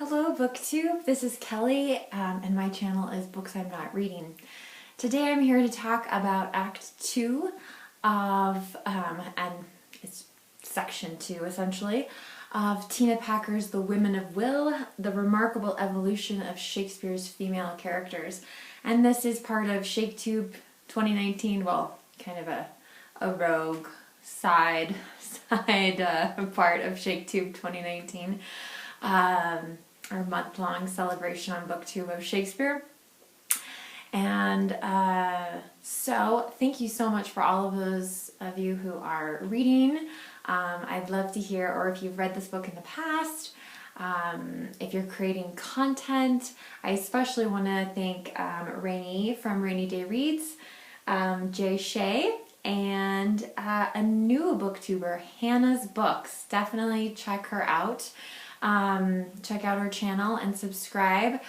Hello BookTube, this is Kelly and my channel is Books I'm Not Reading. Today I'm here to talk about Act 2 of, and it's Section 2 essentially, of Tina Packer's The Women of Will, The Remarkable Evolution of Shakespeare's Female Characters. And this is part of ShakeTube 2019, well, kind of a rogue side part of ShakeTube 2019. Our month-long celebration on BookTube of Shakespeare. And so thank you so much for all of those of you who are reading. I'd love to hear, or if you've read this book in the past, if you're creating content. I especially want to thank Rainy from Rainy Day Reads, Jay Shea, and a new booktuber, Hannah's Books. Definitely check her out. Check out her channel and subscribe.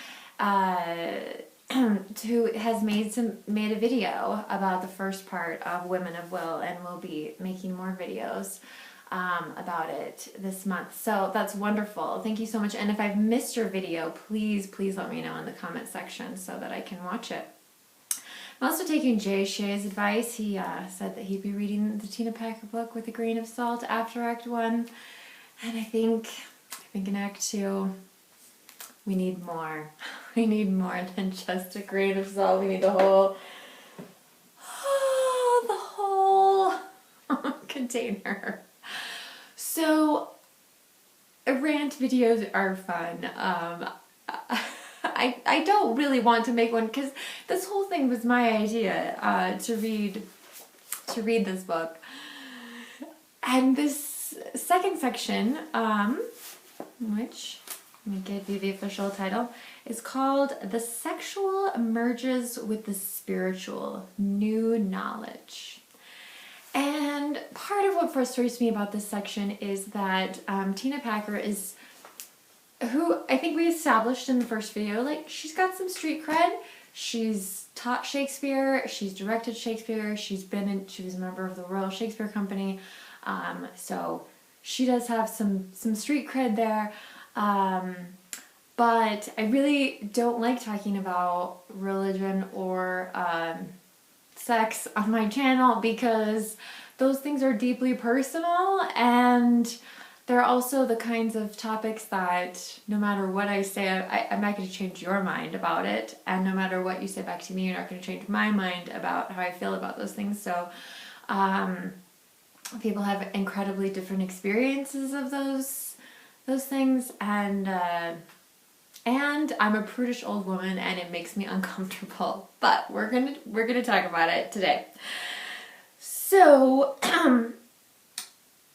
Who has made a video about the first part of Women of Will, and will be making more videos about it this month. So that's wonderful. Thank you so much. And if I've missed your video, please let me know in the comment section so that I can watch it. I'm also taking Jay Shea's advice. He said that he'd be reading the Tina Packer book with a grain of salt after Act 1. And I think in Act 2, we need more. We need more than just a grain of salt. We need the whole container. So, rant videos are fun. I don't really want to make one because this whole thing was my idea to read this book. And this second section, which, let me give you the official title, is called The Sexual Merges with the Spiritual, New Knowledge. And part of what frustrates me about this section is that Tina Packer is, who I think we established in the first video, like, she's got some street cred. She's taught Shakespeare, she's directed Shakespeare, she was a member of the Royal Shakespeare Company, so she does have some street cred there. But I really don't like talking about religion or sex on my channel because those things are deeply personal, and they're also the kinds of topics that no matter what I say, I'm not going to change your mind about it, and no matter what you say back to me, you're not going to change my mind about how I feel about those things. So people have incredibly different experiences of those things, and I'm a prudish old woman, and it makes me uncomfortable. But we're gonna talk about it today. So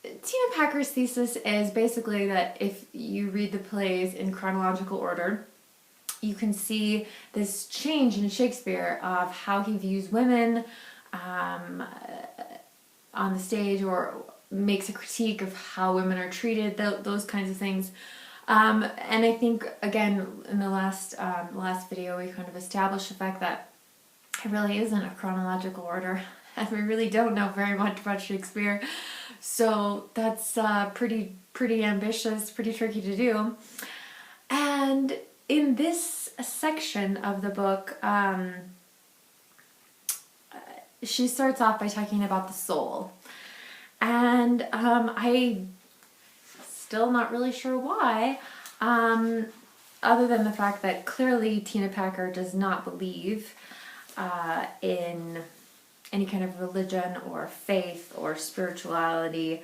Tina Packer's thesis is basically that if you read the plays in chronological order, you can see this change in Shakespeare of how he views women on the stage, or makes a critique of how women are treated, those kinds of things. And I think, again, in the last video, we kind of established the fact that it really isn't a chronological order, and we really don't know very much about Shakespeare. So that's pretty ambitious, pretty tricky to do. And in this section of the book, she starts off by talking about the soul. And I still not really sure why, other than the fact that clearly Tina Packer does not believe in any kind of religion or faith or spirituality.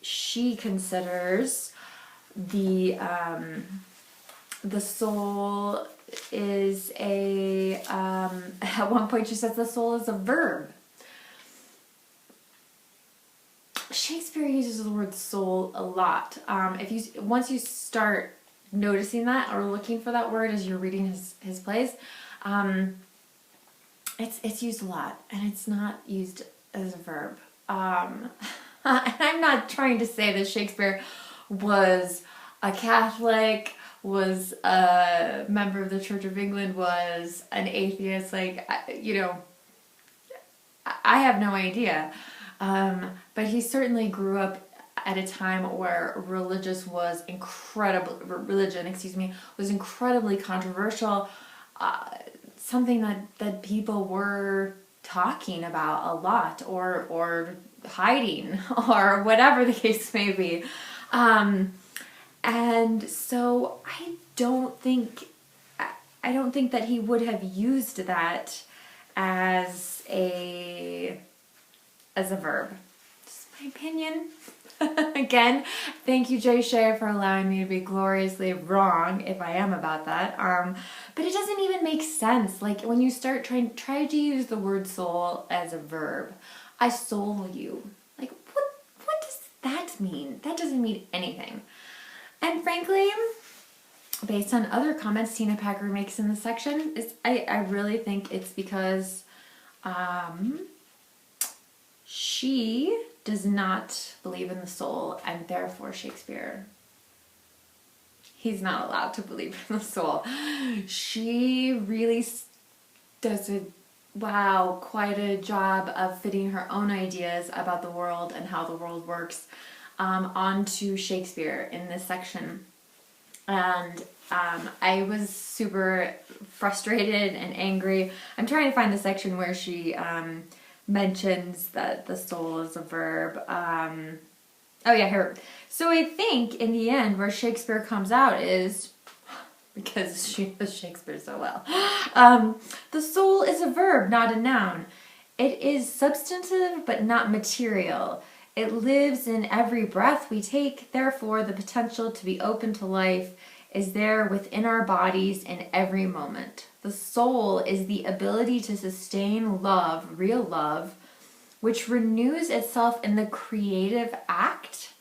She considers the soul is at one point she says the soul is a verb. Shakespeare uses the word soul a lot. Once you start noticing that or looking for that word as you're reading his plays, it's used a lot, and it's not used as a verb. And I'm not trying to say that Shakespeare was a Catholic, was a member of the Church of England, was an atheist. Like, I have no idea. But he certainly grew up at a time where religion, was incredibly controversial, something that people were talking about a lot, or hiding, or whatever the case may be. And so I don't think that he would have used that as a verb. Just my opinion. Again, thank you, Jay Shea, for allowing me to be gloriously wrong if I am about that. But it doesn't even make sense. Like, when you try to use the word soul as a verb. I soul you. Like, what does that mean? That doesn't mean anything. And frankly, based on other comments Tina Packer makes in this section, I really think it's because she does not believe in the soul, and therefore Shakespeare, he's not allowed to believe in the soul. She really does quite a job of fitting her own ideas about the world and how the world works onto Shakespeare in this section. And I was super frustrated and angry. I'm trying to find the section where she mentions that the soul is a verb. Oh yeah, here. So I think in the end where Shakespeare comes out is, because she knows Shakespeare so well, the soul is a verb, not a noun. It is substantive but not material. It lives in every breath we take. Therefore, the potential to be open to life is there within our bodies in every moment. The soul is the ability to sustain love, real love, which renews itself in the creative act.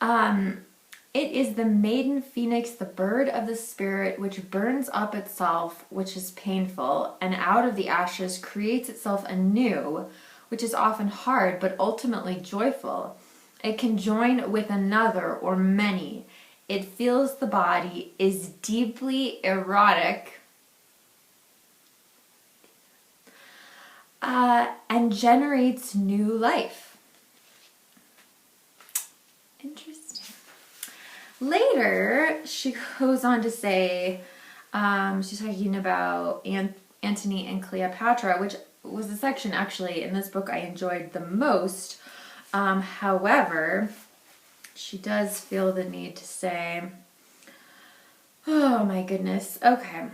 It is the maiden phoenix, the bird of the spirit, which burns up itself, which is painful, and out of the ashes creates itself anew, which is often hard but ultimately joyful. It can join with another or many. It feels the body, is deeply erotic, and generates new life. Interesting. Later, she goes on to say, she's talking about Antony and Cleopatra, which was the section actually in this book I enjoyed the most. However, she does feel the need to say, oh my goodness, okay.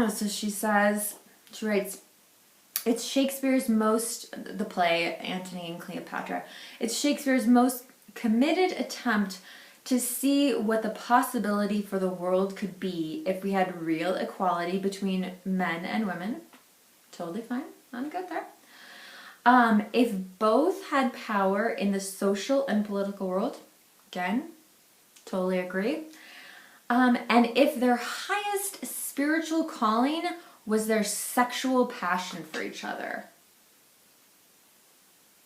So she writes, it's Shakespeare's the play Antony and Cleopatra, it's Shakespeare's most committed attempt to see what the possibility for the world could be if we had real equality between men and women. Totally fine. I'm good there. If both had power in the social and political world. Again, totally agree. And if their highest spiritual calling was their sexual passion for each other.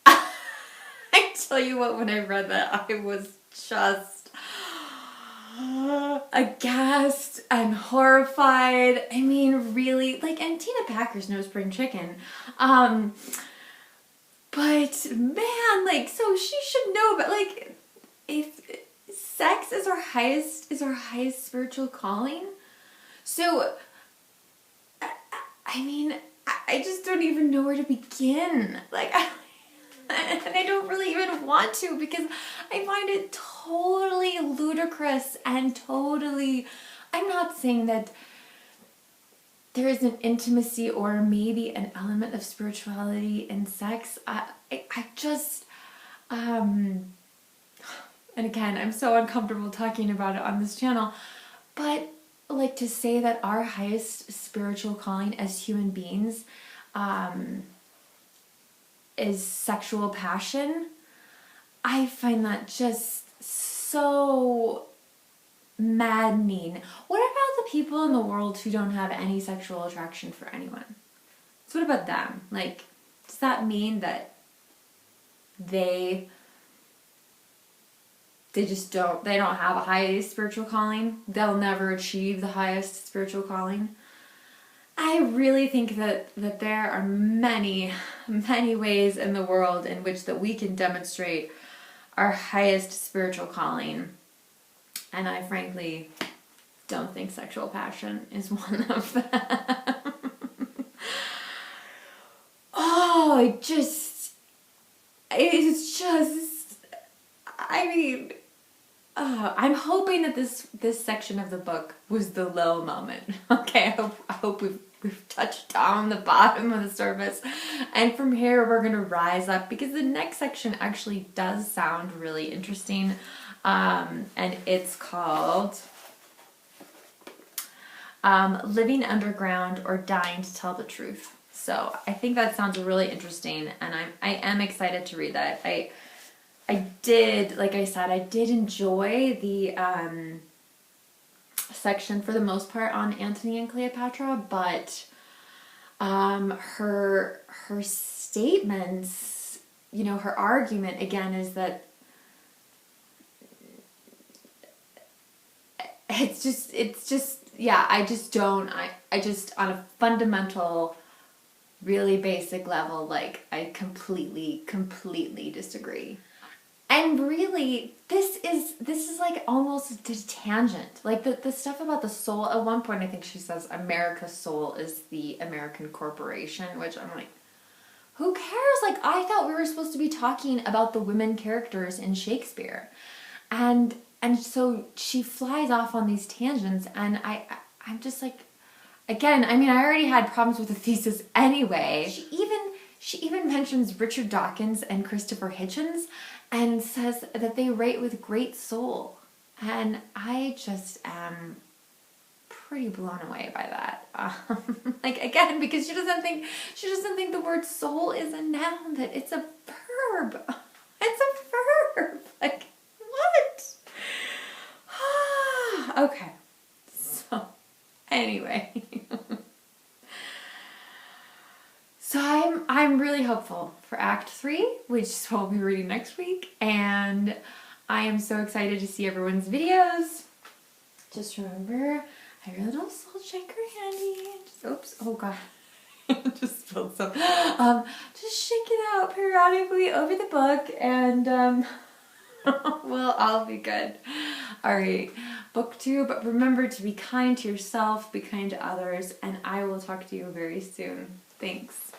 I tell you what, when I read that, I was just aghast and horrified. I mean, really, like, and Tina Packer's no spring chicken. But man, like, so she should know, but like, if sex is our highest spiritual calling, so I mean, I just don't even know where to begin. Like, and I don't really even want to, because I find it totally ludicrous and totally, I'm not saying that there is an intimacy or maybe an element of spirituality in sex. I just, and again, I'm so uncomfortable talking about it on this channel, but like, to say that our highest spiritual calling as human beings is sexual passion, I find that just so maddening. What about the people in the world who don't have any sexual attraction for anyone? So what about them? Like, does that mean that they don't have a high spiritual calling? They'll never achieve the highest spiritual calling? I really think that there are many, many ways in the world in which that we can demonstrate our highest spiritual calling. And I frankly don't think sexual passion is one of them. Oh, it's just, I mean, I'm hoping that this section of the book was the low moment. Okay, I hope we've touched down the bottom of the surface, and from here we're gonna rise up, because the next section actually does sound really interesting, and it's called Living Underground or Dying to Tell the Truth. So I think that sounds really interesting, and I am excited to read that. I did, like I said, I did enjoy the section for the most part on Antony and Cleopatra, but her statements, you know, her argument again is that it's just yeah, I just on a fundamental, really basic level, like, I completely disagree. And really, this is like almost a tangent. Like the stuff about the soul, at one point I think she says America's soul is the American corporation, which I'm like, who cares? Like, I thought we were supposed to be talking about the women characters in Shakespeare. And so she flies off on these tangents, and I'm just like, again, I mean, I already had problems with the thesis anyway. She even mentions Richard Dawkins and Christopher Hitchens and says that they write with great soul. And I just am pretty blown away by that. Like, again, because she doesn't think the word soul is a noun, that it's a verb. It's a verb. Like, what? Okay. So, anyway. So I'm really hopeful for Act 3, which is what we'll be reading next week, and I am so excited to see everyone's videos. Just remember, I really don't salt check your handy. Oops, oh god, just spilled some. Just shake it out periodically over the book, and we'll all be good. All right, booktube, remember to be kind to yourself, be kind to others, and I will talk to you very soon. Thanks.